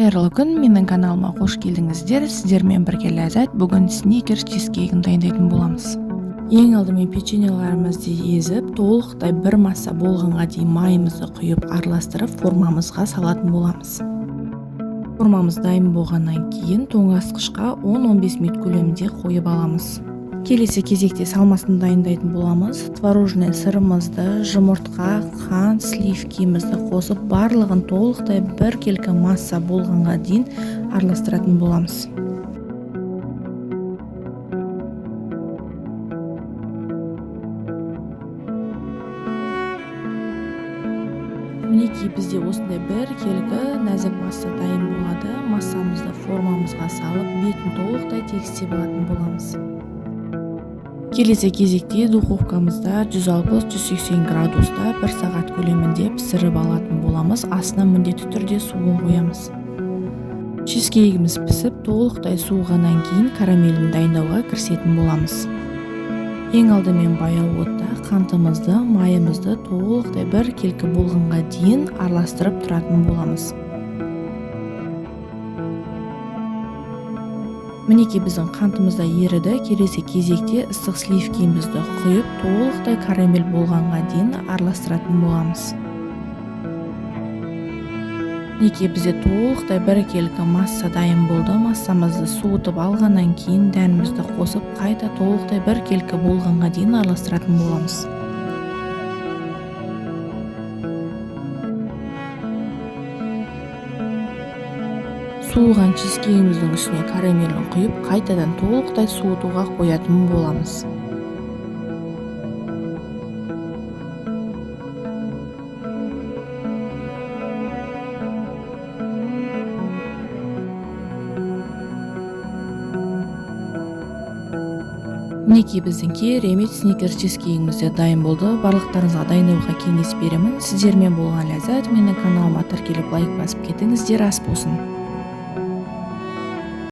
Қайырлы күн, менің каналыма қош келдіңіздер. Сіздермен бірге Ләззат бүгін сникерс чизкейгін дайындайтын боламыз. Ең алдымен печеньеларымызды езіп, толықтай бір масса болғанға дейін майымызды құйып араластырып формамызға салатын боламыз. Формамыз дайын болғаннан кейін тоңазытқышқа 10-15 минут көлемінде қойып аламыз. Келесі кезекте салмасын дайындайтын боламыз. Творожный сырымызды, жұмыртқа, қант, сливкимізді қосып, барлығын толықтай бір келкі масса болғанға дейін араластыратын боламыз. Мінекей бізде осындай бір келкі нәзік масса дайын болады. Массамызды формамызға салып, бетін толықтай тегістеп алатын боламыз. Келесі кезекте духовкамызда 160-180 градуста 1 сағат көлемінде пісіріп алатын боламыз. Астына міндетті түрде суын қоямыз. Чизкейгіміз пісіп, толықтай суығаннан кейін карамелін дайындауға кірісетін боламыз. Ең алдымен баяу отта қантымызды, майымызды толықтай бір келкі болғанға дейін араластырып тұратын боламыз. Мінекей біздің қантымызда еріді. Келесі кезекте ыстық сливкимізді құйып, толықтай карамель болғанға дейін араластыратын боламыз. Мінекей бізде толықтай бір келкі масса дайын болды. Массамызды суытып алғаннан кейін дәнімізді қосып, қайта толықтай бір келкі болғанға дейін араластыратын боламыз. Суыған чизкейіміздің үстіне карамелін құйып, қайтадан толықтай суытуға қоятын боламыз. Мінекей біздің керемет сникерс чизкейіміз де дайын болды. Барлықтарыңызға дайындауға кеңес беремін. Сіздермен болған Ләззат. Менің каналыма тіркеліп лайк басып кетіңіздер, ас болсын.